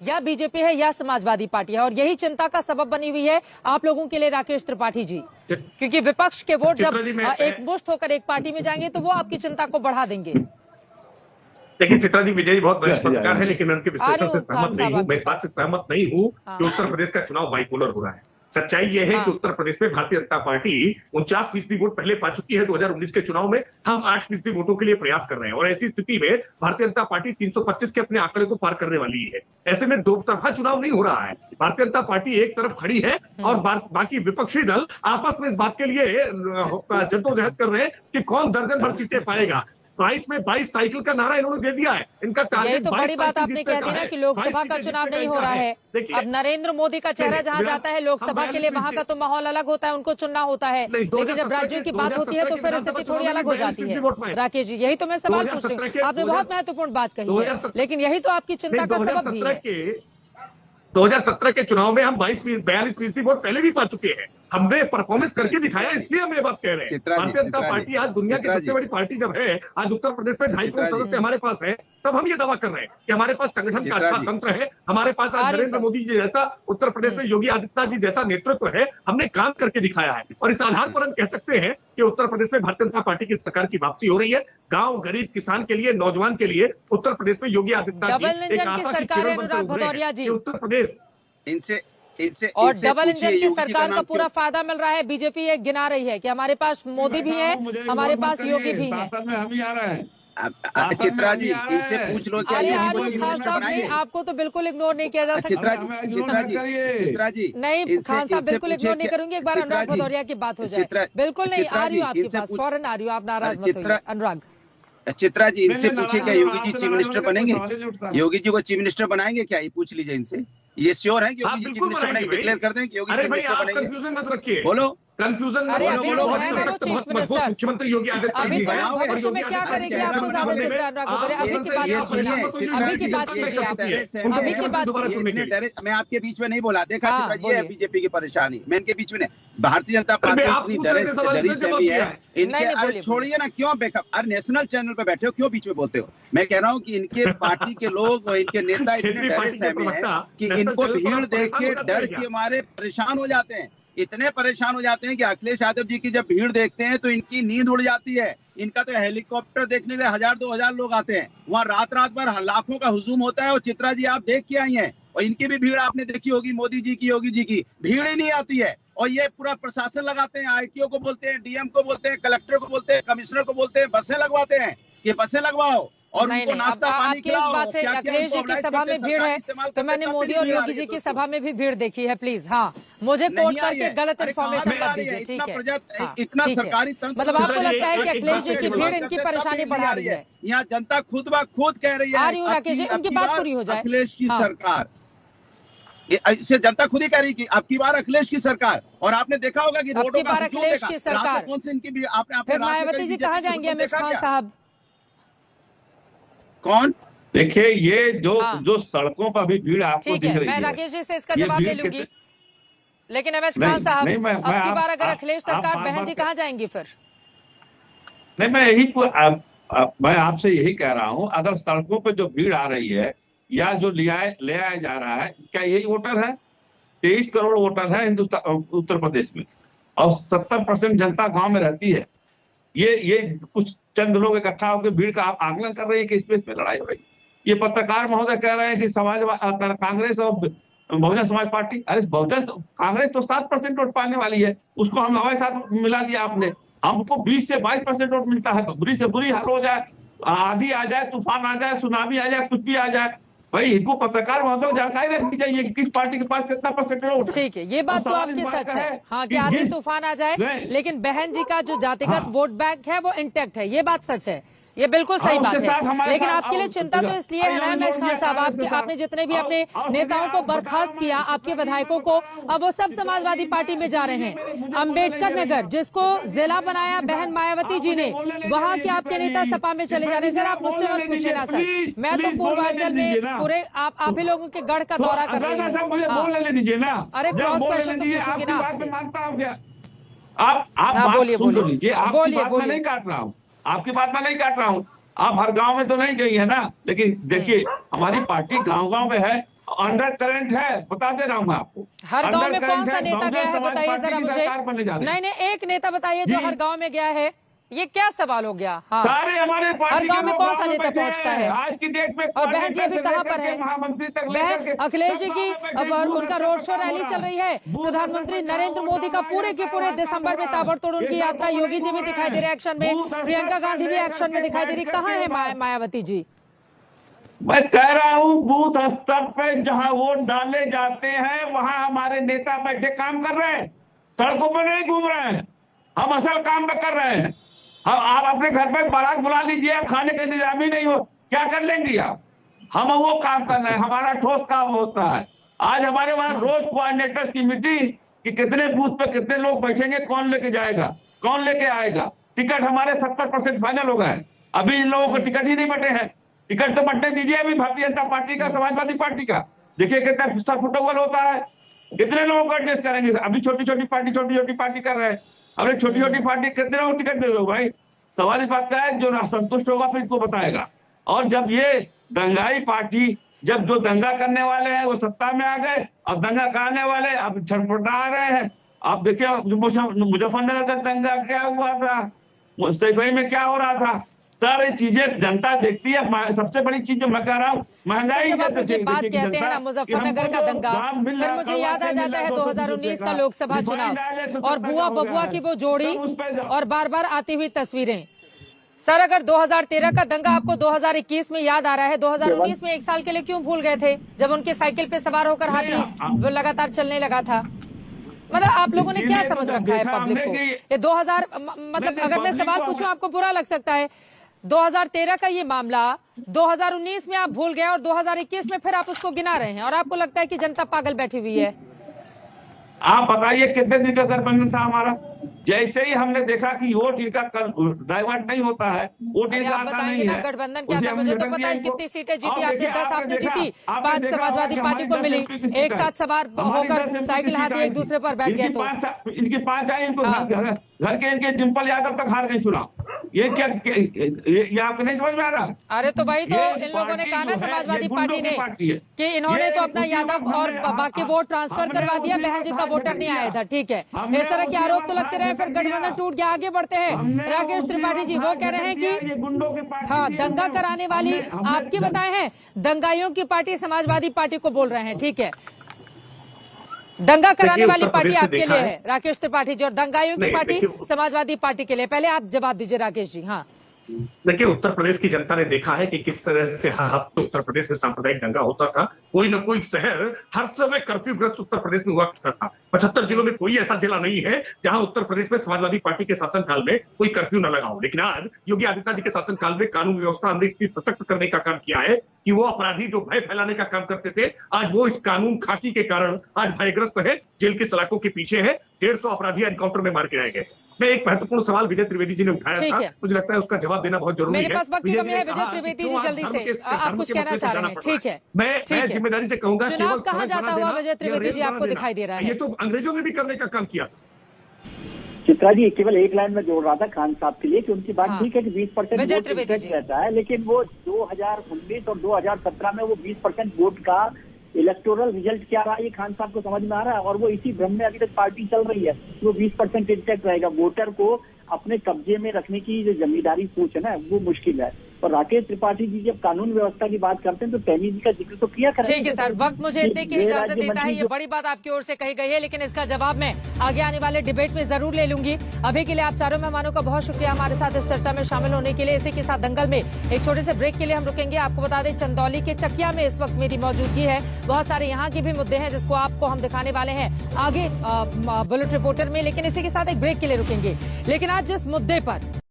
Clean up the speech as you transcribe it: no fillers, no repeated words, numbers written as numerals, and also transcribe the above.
या बीजेपी है या समाजवादी पार्टी है, और यही चिंता का सबब बनी हुई है आप लोगों के लिए राकेश त्रिपाठी जी, क्योंकि विपक्ष के वोट जब एकमुश्त होकर एक पार्टी में जाएंगे तो वो आपकी चिंता को बढ़ा देंगे। देखिए चित्रा जी, विजय बहुत बड़े पत्रकार है, लेकिन मैं उनके विश्लेषण से सहमत नहीं हूँ। मैं इस बात से सहमत नहीं हूँ कि उत्तर प्रदेश का चुनाव बाइपोलर हो रहा है। सच्चाई यह है कि उत्तर प्रदेश में भारतीय जनता पार्टी 49% वोट पहले पा चुकी है 2019 के चुनाव में। हम 8% वोटों के लिए प्रयास कर रहे हैं, और ऐसी स्थिति में भारतीय जनता पार्टी 325 के अपने आंकड़े को पार करने वाली है। ऐसे में दो तरफा चुनाव नहीं हो रहा है। भारतीय जनता पार्टी एक तरफ खड़ी है और बाकी विपक्षी दल आपस में इस बात के लिए जद्दोजहद कर रहे हैं कि कौन दर्जन भर सीटें पाएगा। 22 में 22 साइकिल का नारा इन्होंने दे दिया है। इनका टारगेट, तो बड़ी बात आपने कह दी ना कि लोकसभा का चुनाव नहीं हो रहा है। अब नरेंद्र मोदी का चेहरा जहां जाता है लोकसभा के लिए, वहां का तो माहौल अलग होता है, उनको चुनना होता है। लेकिन जब राज्यों की बात होती है तो फिर स्थिति थोड़ी अलग हो जाती है। राकेश जी, यही तो मैं सवाल पूछ रही हूँ। आपने बहुत महत्वपूर्ण बात कही है, लेकिन यही तो आपकी चिंता का सबब भी है। 2017 के चुनाव में हम 42% वोट पहले भी पा चुके हैं। हमने परफॉर्मेंस करके दिखाया, इसलिए हम ये बात कह रहे हैं। भारतीय जनता पार्टी आज दुनिया की सबसे बड़ी पार्टी जब है, आज उत्तर प्रदेश में 2.5 करोड़ सदस्य हमारे पास है, तब हम ये दावा कर रहे हैं कि हमारे पास संगठन का अच्छा तंत्र है। हमारे पास आज नरेंद्र मोदी जी जैसा, उत्तर प्रदेश में योगी आदित्यनाथ जी जैसा नेतृत्व है। हमने काम करके दिखाया है, और इस आधार पर हम कह सकते हैं कि उत्तर प्रदेश में भारतीय जनता पार्टी की सरकार की वापसी हो रही है। गांव, गरीब, किसान के लिए, नौजवान के लिए उत्तर प्रदेश में योगी आदित्यनाथ जी एक आशा की किरण बनकर उभरे हैं। उत्तर प्रदेश इनसे और डबल इंजन की सरकार का पूरा फायदा मिल रहा है। बीजेपी ये गिना रही है कि हमारे पास मोदी भी है, हमारे पास योगी भी है। हम ही आ रहे हैं। चित्रा जी, इनसे पूछ लो क्या खान साहब, आपको तो बिल्कुल इग्नोर नहीं किया जा सकता। चित्रा जी नहीं, खान साहब बिल्कुल इग्नोर नहीं करूंगी। एक बार अनुराग भदौरिया की बात हो जाए। बिल्कुल नहीं, आ रही हूँ आपके पास, फौरन आ रही हूँ, आप नाराज मत होइए। अनुराग, चित्रा जी, इनसे पूछिए क्या योगी जी चीफ मिनिस्टर बनेंगे? योगी जी को चीफ मिनिस्टर बनाएंगे क्या? ये पूछ लीजिए इनसे। ये श्योर है कि योगी जी चीफ मिनिस्टर बनेंगे? डिक्लेयर कर दें कि योगी चीफ मिनिस्टर बनेंगे? कंफ्यूजन मत रखिए, बोलो कंफ्यूजन बोलो। मुख्यमंत्री योगी आदित्यनाथ भविष्य में क्या करेंगे आपको ज्यादा चिंता? अनुराग भदौरिया, अभी की बात कीजिए, अभी की बात कीजिए आप, अभी की बात। मैं आपके बीच में नहीं बोला, देखा चित्रा जी, ये है बीजेपी की परेशानी। मैं इनके बीच में नहीं। भारतीय जनता पार्टी इतनी डरी सहमी है इनके। अरे छोड़िए ना, क्यों बेकअप? अरे नेशनल चैनल पे बैठे हो, क्यों बीच में बोलते हो? मैं कह रहा हूँ कि इनके पार्टी के लोग और इनके नेता इतने डरे सहमे हैं कि इनको भीड़ देख के डर के मारे परेशान हो जाते हैं। इतने परेशान हो जाते हैं कि अखिलेश यादव जी की जब भीड़ देखते हैं तो इनकी नींद उड़ जाती है। इनका तो हेलीकॉप्टर देखने के लिए 1000-2000 लोग आते हैं, वहाँ रात भर लाखों का हुजूम होता है। और चित्रा जी, आप देख के आई हैं, और इनकी भी भीड़ आपने देखी होगी, मोदी जी की, योगी जी की भीड़ ही नहीं आती है। और ये पूरा प्रशासन लगाते हैं, आईटीओ को बोलते हैं, डीएम को बोलते हैं, कलेक्टर को बोलते हैं, कमिश्नर को बोलते हैं, बसें लगवाते हैं। ये बसें लगवाओ और उनको नाश्ता पानी खिलाओ। अखिलेश जी की सभा में भीड़ है तो मैंने मोदी और योगी जी की सभा में भी भीड़ देखी है। प्लीज, हाँ, मुझे कोट करके गलत इन्फॉर्मेशन मत दीजिए, ठीक है? इतना सरकारी तंत्र, मतलब आपको लगता है कि अखिलेश जी की भीड़ इनकी परेशानी बढ़ा रही है? यहाँ जनता खुद कह रही है। राकेश जी, उनकी बात पूरी हो जाए। अखिलेश की सरकार, इससे जनता खुद ही कह रही कि अब की बार अखिलेश की सरकार। और आपने देखा होगा कि रोडों का अखिलेश की सरकार, कौन से इनकी भीड़ आपने फिर मायावती जी कहाँ जाएंगे? अमित खान साहब कौन? देखिए, ये जो सड़कों पर भी भीड़ आपको दिख रही है, मैं राकेश जी से इसका जवाब ले लूंगी, लेकिन एमएच खान साहब, अब की बार अगर अखिलेश सरकार, बहन जी कहाँ जाएंगी फिर? नहीं, मैं आपसे यही कह रहा हूँ, अगर सड़कों पे जो भीड़ आ रही है या जो ले आया जा रहा है, क्या यही वोटर है? 23 करोड़ वोटर है हिंदुस्तान, उत्तर प्रदेश में, और 70% जनता गांव में रहती है। ये कुछ चंद लोग इकट्ठा होकर भीड़ का आकलन कर रहे हैं कि इस पे लड़ाई हो रही है। ये पत्रकार महोदय कह रहे हैं कि कांग्रेस और बहुजन समाज पार्टी, अरे कांग्रेस तो 7% वोट पाने वाली है, उसको हम हमारे साथ मिला दिया आपने। हमको 20 से 22% वोट मिलता है, तो बुरी से बुरी हाल हो जाए, आंधी आ जाए, तूफान आ जाए, सुनामी आ जाए, कुछ भी आ जाए, भाई इनको पत्रकार महोदय जानकारी रखनी चाहिए कि किस पार्टी के पास कितना परसेंट वोट। ठीक है, ये बात तो आपकी सच है, हाँ, कि आंधी तूफान आ जाए, लेकिन बहन जी का जो जातिगत वोट बैंक है वो इंटैक्ट है, ये बात सच है, ये बिल्कुल सही बात है। लेकिन आपके लिए चिंता तो इसलिए है ना एमएच खान साहब, आपने जितने भी अपने नेताओं को बर्खास्त किया, आपके विधायकों को, अब वो सब समाजवादी पार्टी में जा रहे हैं। अम्बेडकर नगर जिसको जिला बनाया बहन मायावती जी ने, वहाँ के आपके नेता सपा में चले जा रहे हैं। सर आप मुझसे मत पूछे ना सर, मैं तो पूर्वांचल में पूरे आप ही लोगों के गढ़ का दौरा कर रही हूँ। अरे क्रॉस क्वेश्चन तो पूछेंगे ना आपसे। आप बोलिए, बोलिए, नहीं काट रहा हूँ आपकी बात, मैं नहीं काट रहा हूँ। आप हर गांव में तो नहीं गई है ना, लेकिन देखिए हमारी पार्टी गांव-गांव में है, अंडर करंट है, बता दे रहा हूँ मैं आपको। हर गांव में कौन सा नेता गया है बताइए जरा मुझे। नहीं, एक नेता बताइए जो हर गांव में गया है। ये क्या सवाल हो गया? हाँ, सारे हमारे हर गांव में कौन सा नेता पहुंचता है आज की डेट में? और बहन जी अभी कहाँ पर है? बहन अखिलेश जी की उनका रोड शो रैली चल रही है। प्रधानमंत्री नरेंद्र मोदी का पूरे के पूरे दिसंबर में ताबड़तोड़ उनकी यात्रा। योगी जी भी दिखाई दे रहे एक्शन में, प्रियंका गांधी भी एक्शन में दिखाई दे रही। कहाँ है मायावती जी? मैं कह रहा हूँ बूथ स्तर पे जहाँ वोट डाले जाते हैं वहाँ हमारे नेता बैठे काम कर रहे हैं, सड़कों पर नहीं घूम रहे हैं। हम असल काम में कर रहे हैं। हम आप अपने घर पे बारात बुला लीजिए, खाने का इंतजाम ही नहीं हो, क्या कर लेंगे आप? हम वो काम कर रहे हैं, हमारा ठोस काम होता है। आज हमारे वहाँ रोज कोऑर्डिनेटर्स की मीटिंग कि कितने बूथ पे कितने लोग बैठेंगे, कौन लेके जाएगा, कौन लेके आएगा। टिकट हमारे 70% फाइनल हो गए। अभी इन लोगों को टिकट ही नहीं बटे हैं। टिकट तो बंटने दीजिए अभी भारतीय जनता पार्टी का, समाजवादी पार्टी का। देखिए कितना गुस्सा फुटबॉल होता है, कितने लोगों को एडजस्ट करेंगे। अभी छोटी छोटी पार्टी कर रहे हैं। अरे छोटी छोटी पार्टी कितने लोग टिकट दे दो भाई। सवाल इस बात का है जो असंतुष्ट होगा फिर इसको बताएगा। और जब ये दंगाई पार्टी, जब जो दंगा करने वाले हैं वो सत्ता में आ गए, अब दंगा कराने वाले अब छटपटा रहे हैं। आप देखिए मुजफ्फरनगर का दंगा क्या हुआ था, सैफई में क्या हो रहा था, सारी चीजें जनता देखती है। सबसे बड़ी चीज जो मैं कह रहा हूँ, महंगाई बात कहते हैं ना मुजफ्फरनगर का दंगा, फिर मुझे याद आ जाता है 2019 का लोकसभा चुनाव और बुआ बबुआ की वो जोड़ी और बार बार आती हुई तस्वीरें। सर अगर 2013 का दंगा आपको 2021 में याद आ रहा है, 2019 में एक साल के लिए क्यों भूल गए थे जब उनके साइकिल पे सवार होकर हाथी वो लगातार चलने लगा था? मतलब आप लोगों ने क्या समझ रखा है पब्लिक को? ये 2000 मतलब अगर मैं सवाल पूछूं आपको बुरा लग सकता है, 2013 का ये मामला 2019 में आप भूल गए और 2021 में फिर आप उसको गिना रहे हैं और आपको लगता है कि जनता पागल बैठी हुई है। आप बताइए कितने दिन का गठबंधन था हमारा? जैसे ही हमने देखा कि वोट इनका डाइवर्ट नहीं होता है, वोट इनका आता नहीं है। गठबंधन क्या था? मुझे तो पता है कितनी सीटें जीती आपने, 10 आपने जीती, 5 समाजवादी पार्टी को मिली। एक साथ सवार होकर साइकिल हाथी एक दूसरे पर बैठ गए तो इनकी 5 आई, इनको घर के इनके डिम्पल यादव तक हार गए चुनाव। ये क्या ये आपको नहीं समझ में आ रहा? अरे तो भाई तो इन लोगों ने कहा ना समाजवादी पार्टी ने कि इन्होंने तो अपना यादव और बाकी वोट ट्रांसफर करवा दिया, बहन जी का वोटर नहीं आया था। ठीक है, इस तरह के आरोप तो लगते रहे, फिर गठबंधन टूट गया। आगे बढ़ते हैं, राकेश त्रिपाठी जी वो कह रहे हैं कि हाँ दंगा कराने वाली आपकी बताए हैं, दंगाइयों की पार्टी समाजवादी पार्टी को बोल रहे हैं। ठीक है, दंगा कराने वाली पार्टी आपके लिए है राकेश त्रिपाठी जी और दंगाइयों की पार्टी समाजवादी पार्टी के लिए। पहले आप जवाब दीजिए राकेश जी। हाँ देखिए, उत्तर प्रदेश की जनता ने देखा है कि किस तरह से हर हफ्ते उत्तर प्रदेश में सांप्रदायिक दंगा होता था। कोई न कोई शहर हर समय कर्फ्यू ग्रस्त उत्तर प्रदेश में हुआ करता था। 75 जिलों में कोई ऐसा जिला नहीं है जहां उत्तर प्रदेश में समाजवादी पार्टी के शासनकाल में कोई कर्फ्यू न लगा हो। लेकिन आज योगी आदित्यनाथ जी के शासनकाल में कानून व्यवस्था हमने इतनी सशक्त करने का काम किया है कि वो अपराधी जो भय फैलाने का काम करते थे, आज वो इस कानून खाकी के कारण आज भयग्रस्त है, जेल की सलाखों के पीछे है। 150 अपराधी एनकाउंटर में मार गिराए गए। मैं एक महत्वपूर्ण सवाल विजय त्रिवेदी जी ने उठाया था, मुझे लगता है उसका जवाब देना बहुत जरूरी है। मेरे पास वक्त की कमी है, विजय त्रिवेदी जी जल्दी से आप कुछ कहना चाह रहे हैं। ठीक है, मैं जिम्मेदारी से कहूंगा, चुनाव कहाँ जाता हुआ विजय त्रिवेदी जी आपको दिखाई दे रहा है? ये तो अंग्रेजों ने भी करने का काम किया। चित्रा जी केवल एक लाइन में जोड़ रहा था खान साहब के लिए कि उनकी बात ठीक है कि 20% वोट रहता है, लेकिन वो 2019 और 2017 में वो 20% वोट का इलेक्टोरल रिजल्ट क्या रहा ये खान साहब को समझ में आ रहा है और वो इसी भ्रम में अभी तक पार्टी चल रही है। वो 20% इंटैक्ट रहेगा। वोटर को अपने कब्जे में रखने की जो जमींदारी सोच है ना वो मुश्किल है। और राकेश त्रिपाठी जी जब कानून व्यवस्था की बात करते हैं तो तैनी जी का जिक्र तो किया करें। ठीक है सर, वक्त मुझे इतने की इजाजत देता है। ये बड़ी बात आपकी ओर से कही गई है, लेकिन इसका जवाब मैं आगे आने वाले डिबेट में जरूर ले लूंगी। अभी के लिए आप चारों मेहमानों का बहुत शुक्रिया हमारे साथ इस चर्चा में शामिल होने के लिए। इसी के साथ दंगल में एक छोटे से ब्रेक के लिए हम रुकेंगे। आपको बता दें चंदौली के चकिया में इस वक्त मेरी मौजूदगी है। बहुत सारे यहाँ के भी मुद्दे हैं जिसको आपको हम दिखाने वाले हैं आगे बुलेट रिपोर्टर में, लेकिन इसी के साथ एक ब्रेक के लिए रुकेंगे। लेकिन आज जिस मुद्दे पर